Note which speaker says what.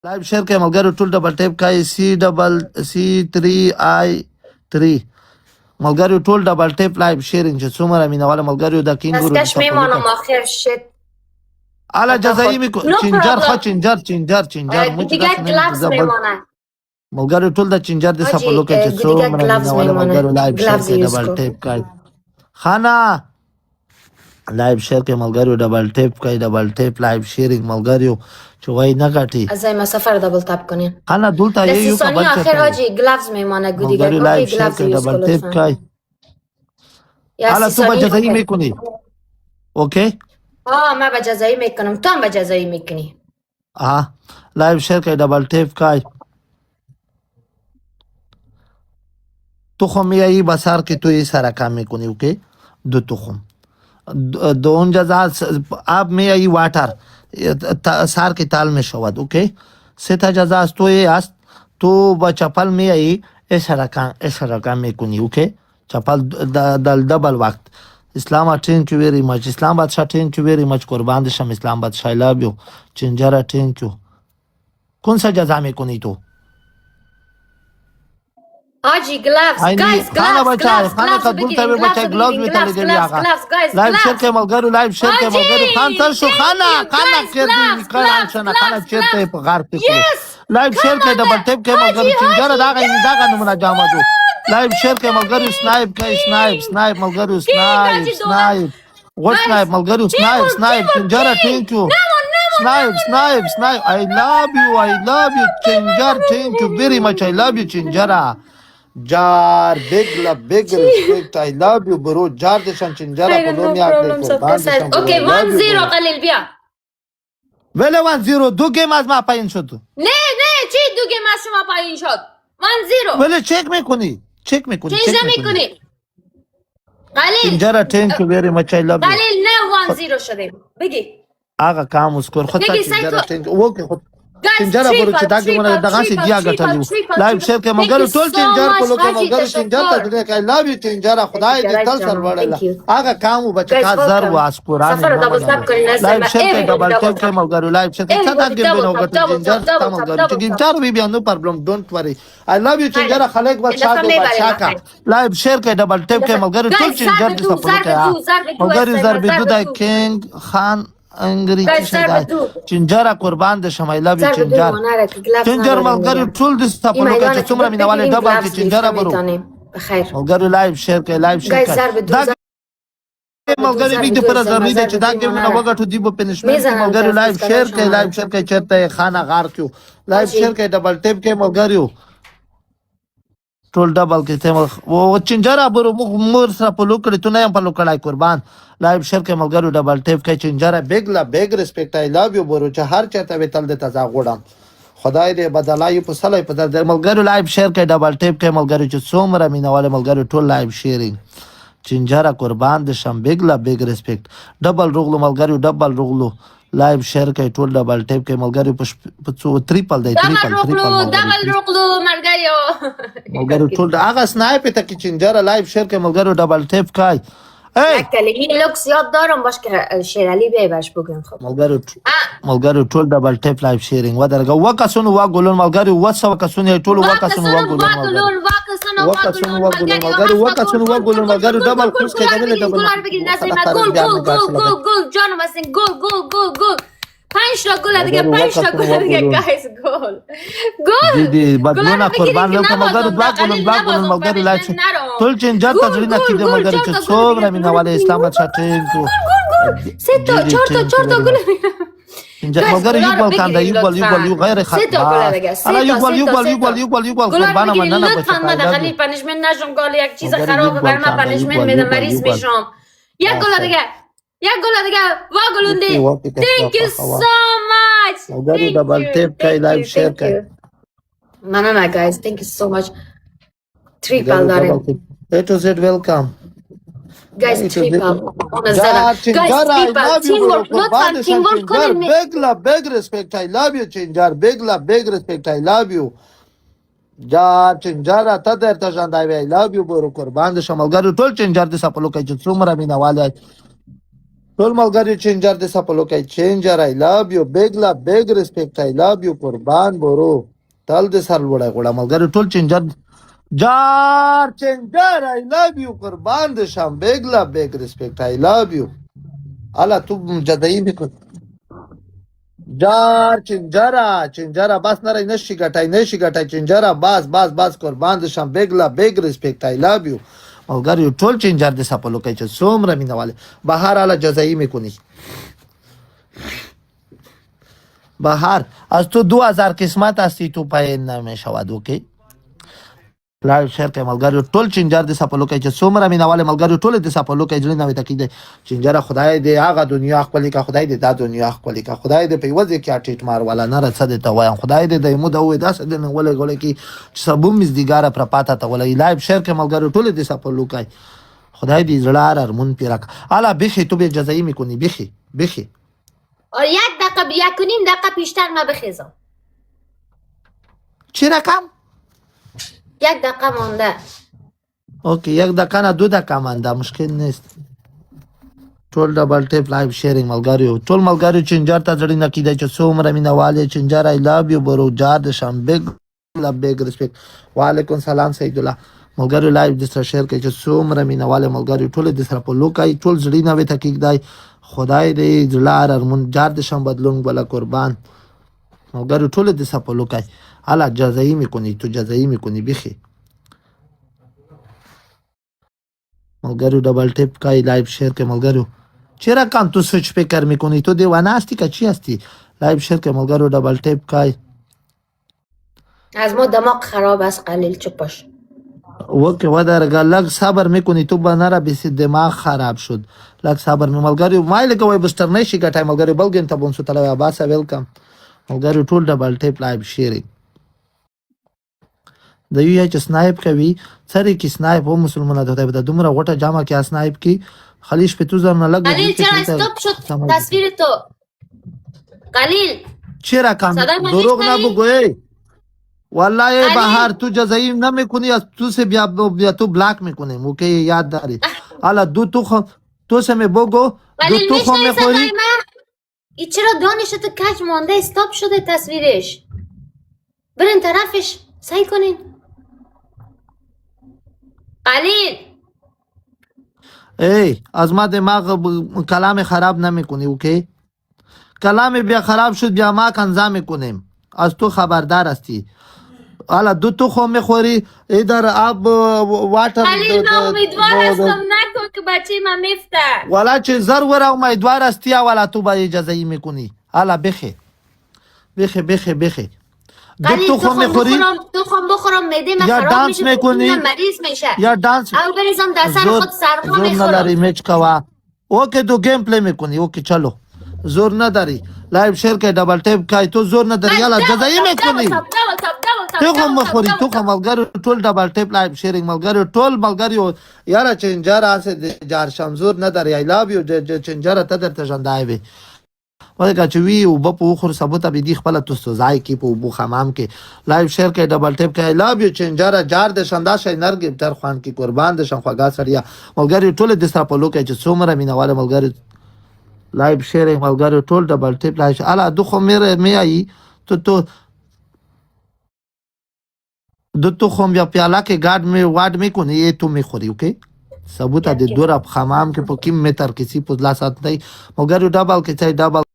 Speaker 1: لایو شیر کې ملګرو ټول ډبل ټیپ کوي C3I3 ملګرو ټول ډبل ټیپ لایو شیرینګ چې څومره مینواله ملګرو دا کینګورو
Speaker 2: دستکش میمانم آخر شد
Speaker 1: الا جزایی میکن چینجر خوا چینجر
Speaker 2: دیگه گلفز میمانه
Speaker 1: ملګرو ټول د چینجر د سپلو کې چې څومره مینواله ملګرو لایو شیر کې ډبل ټیپ کوي خانا لایو شیر کې ملګرو ډبل ټیپ کوي ډبل ټیپ لایو شیرینګ ملګرو چې وای نه غټي
Speaker 2: ازای مسافر دبل تاپ کنین
Speaker 1: خانا دولتا یو
Speaker 2: ثانی آخر حاجی گلفز میمانه دیگه
Speaker 1: ملګرو لایو شیر کې ډبل ټیپ کوي حالا تو با جزایی میکنی اوکی
Speaker 2: من با جزایی میکنم تو هم با جزایی میکنی
Speaker 1: لایو شیر که ڈبل ٹیپ کای تخم میایی بسار که تو سارا کام میکنی اوکی دو تخم دو اونجا آب میایی واتر سار که تال میشود اوکی سه تا جزا است تو است تو با چپل میایی سارا کام میکنی اوکی چپل دبل وقت اسلام thank you very much اسلام بادشاہ thank you very much قربان دشم اسلام بادشاہ I love you چنجرا thank you کون سا جزا میکنی تو
Speaker 2: حاجی گلفز گایز گلفز
Speaker 1: خانه کا دولتا به بچه گلوز میتونه گلی آقا لایو شیر که ملگرو لایو شیر که ملگرو خانتر شو خانه کردی میکران شنه خانه چرته پا غرب تکلو لایو شیر که دبل ټیپ که ملگرو چنجرا داغا نمونه جامع دو لایو شیر که ملګرو سنایپ کوي سنایپ ملګرو سنایپ غوټ سنایپ ملګرو سنایپ چنجره ټینک یو سنایپ I love you چنجر ټینک یو very much I love you چنجره جار big respect I love you برو جار دشان چنجره پلو میاکلی قربان دشان
Speaker 2: اوکی 1-0 قلیل بیا
Speaker 1: ولی 1-0 دو گیم از ما پایین شد
Speaker 2: نه چی دو گیم از شما پایین شد 1-0
Speaker 1: ولی چک میکنی
Speaker 2: چیزا میکنی قلیل
Speaker 1: چنجره thank you very much I love you
Speaker 2: قلیل نه 1-0 شده بگی
Speaker 1: آقا کام اسکور خود تا چنجره thank you اوکی خود چنجره برو چې دا ګمونه دغه سي دیا غټلیو لایو شیر کې مګر ټول چنجر په لوکه مګر چنجر ته دې کې لا وی چنجره خدای دې تل سر وړل آقا کام بچ کا زر واسکوران لایو شیر کې ډبل ټیپ کې مګر لایو شیر کې څنګه ګم نو غټ چنجر ته مګر چې ګم چار بي بیانو پرابلم ډونټ وری I love you چنجره خلک بچ شاد بادشاہ کا لایو شیر کې ډبل ټیپ کې مګر ټول چنجر دې سپورټ مګر زر بيدو د کینګ خان انګری چنجره قربان د شمایلا بي چنجر ملګری ټول د سپلو کې چې څومره مینواله ډبل کې چنجره برو
Speaker 2: بخیر
Speaker 1: ملګری لایو شیر کې دا ملګری بي د پر ضروري دی چې دا ګیم نو وګټو دی په پنشمنت ملګری لایو شیر کې چرته خانه غار کیو لایو شیر کې ډبل ټیپ کې ملګریو ټول ډبل کې ته او چنجره برو مور سره په لوکړی تو نه په لوکړای قربان لایو شیر کې ملګرو ډبل ټیپ کې چنجره بیگ ریسپیکټ I love you برو چې هر چاته به تل د تزا غوډم خدای دې بدلای په صلی په در ملګرو لایو شیر کې ډبل ټیپ کې ملګرو چې څومره مینواله ملګرو ټول لایو شیرینګ چنجره قربان د شم بیگ ریسپیکټ ډبل رغلو ملګرو ډبل رغلو لایو شیر کې ټول ډبل ټیپ کې ملګرو په ټریپل دی
Speaker 2: ډبل رغلو
Speaker 1: ملګرو ټول هغه سنایپ ته کې چنجره لایو شیر کې ملګرو ډبل ټیپ کای
Speaker 2: کلمه لوکس یاد دارم باش که شیرالی بیبش بگم خب
Speaker 1: ملګرو ټول ډبل ټیپ لایو شیرینګ ودرګه وکاسونو واګولون ملګرو وسو کاسونو ټول وکاسونو واګولون ملګرو ډبل خوش کې ډبل
Speaker 2: گل جانم هستین گل 5 تا گل دیگه 5 تا گل دیگه گایز گل
Speaker 1: دیدی بدلونه قربان ولکه ملګرو دوا ګولون ملګرو لایو ټول چنجر ته ځړی نه کیږي ملګرو چې څومره مینواله اسلام شټین کو
Speaker 2: 4 تا گل
Speaker 1: ملګرو یو بل کاند یو غیر خطا الا یو بل قربان مننه
Speaker 2: لطفا من خلیل پنیشمنت نشم گل یک چیز خراب بر من پنیشمنت میدم مریض میشم یک گل دیگه واگلوندی thank you so much
Speaker 1: ملګرو ډبل ټیپ کوي لایو شیر کوي
Speaker 2: مننه guys thank you so much triple داریم
Speaker 1: A to Z welcome
Speaker 2: guys triple guys teamwork لطفا teamwork کنیم
Speaker 1: big respect I love you چنجر big respect I love you جا چنجر ته درته ژوندای I love you برو قربان د شملګرو ټول چنجر د سپلو کوي چې څومره مینواله ټول ملګری چینجر د سپلو کوي چینجر آی لوف یو بیگ لا بیگ ریسپیکټ آی لوف یو قربان برو تل د سر وړه غوړه ملګری ټول چینجر جار چینجر آی لوف یو قربان د شام بیگ لا بیگ ریسپیکټ آی لوف یو الا تو جدایی میکن جار چینجرا بس نره نشی گټای چینجرا بس قربان د شام بیگ لا بیگ ریسپیکټ آی لوف یو ملګری ټول چینجر د سپلو کوي چې څومره مینواله بهار اعلی جزایی میکنی بهار از تو 2000 قسمت هستی تو پای نمیشود اوکی لایو شیر کوي ملګری ټول چینجر د سپلو کوي چې څومره مینواله ملګری ټول د سپلو کوي ځل نه وي تکید چینجر خدای دې هغه دنیا خپل کا خدای دې دا دنیا خپل کا خدای دې په وځي کې اټیټ مار والا نه رسد ته وایم خدای دې د مو د وې داس دې نه ولې کې سبوم مز دیګاره پر پاته ته ولې لایو شیر کوي ملګری ټول د سپلو کوي خدای دې زړه ارمون پیرک الا بخي تو به جزایی میکنی بخي
Speaker 2: اور 1 دقیقه 1.5 دقیقه پیشتر ما بخیزم
Speaker 1: چی رقم
Speaker 2: 1 دقیقه مونده
Speaker 1: اوکی 1 دقیقه نه 2 دقیقه مونده مشکل نیست ټول ډبل ټیپ لایو شیرینګ ملګری ټول ملګری چینجر ته ځړی نه کیدای چې څومره مینواله چینجر آی لوف یو برو جار د شام بیگ لا بیگ ریسپیکټ وعلیکم سلام سید الله ملګری لایو د سره شیر کوي چې څومره مینواله ملګری ټول د سره په لوکای ټول ځړی نه وي تکیدای خدای دې زړه ارمون جار د شام بدلون بلا قربان ملګری ټول د سره په لوکای حالا جزایی میکنی تو جزایی میکنی بخی ملګری ډبل ټیپ کای لایو شیر کوي ملګری چرا کام تو سوچ فکر میکنی تو دیوانه هستی که چی هستی لایو شیر کوي ملګری ډبل ټیپ کای
Speaker 2: از ما دماغ خراب است قلیل چپش
Speaker 1: اوکی ودرگا لگ صبر میکنی تو بنره بیسی دماغ خراب شد لگ صبر می ملګری مایل کوي بستر نشي ګټای ملګری بلګن ته بونسو تلوي عباس ویلکم ملګری ټول ډبل ټیپ لایو شیرینګ د یو چې سنایپ کوي سره کې سنایپ هم مسلمانانه ته د دومره غټه جامه کې سنایپ کې خلیش په تو زر نه لګ
Speaker 2: قلیل چرا استاپ شد تصویر تو قلیل
Speaker 1: چرا کام دروغ نگوی والله بهار تو جزایی نمیکنی از تو سے بیا تو بلاک میکنیم اوکی یاد داری حالا دو تو سے می بگو دو تو خو میخوری
Speaker 2: ای چرا دانشت کج مانده استاپ شده تصویرش برین طرفش سعی کنین قلیل
Speaker 1: ای از ما دماغ کلام خراب نمیکنی اوکی کلام بیا خراب شد بیا ما کنزا میکنیم از تو خبردار هستی حالا دو تو خو میخوری ایدر آب واتر
Speaker 2: قلیل ما امیدوار هستم نکن که بچه ما میفته
Speaker 1: والا چه زر ورا امیدوار هستی والا تو با اجازه میکنی حالا بخی دو تو خو میخوری
Speaker 2: تو خو بخورم میده من خراب میشه مریض میشه
Speaker 1: یا دانس
Speaker 2: او بریزم در سر خود سرما میخورم
Speaker 1: زور نداری میچ کوا اوکی تو گیم پلی میکنی اوکی چلو زور نداری لایو شیر که ډبل ټیپ کای تو زور نداری یالا جزایی میکنی تو خو مخوری تو خو ملګری ټول ډبل ټیپ لایو شیرینګ ملګری ټول ملګری یالا چنجر اسه جار شم زور نداری ای لاو یو چنجر ته درته ژوندای وي ولکه چې وی او په خور ثبوت به دی خپل تو ځای کې په بو خمام کې لایو شیر کې ډبل ټیپ کې لاو یو چنجر جار د شندا شي نرګ تر خوان کې قربان د شنخواګا سړیا ملګری ټول د سره په لوکه چې څومره مینواله ملګری لایو شیرینګ ملګری ټول ډبل ټیپ لایو الا دغه مې ای تو دو تو خو بیا پیاله کې گاډ می واډ می کو نه تو می خوري اوکي ثبوت د دور اب خمام کې په کیم متر کې سی په لا سات دی مګر ډبل کې چای ډبل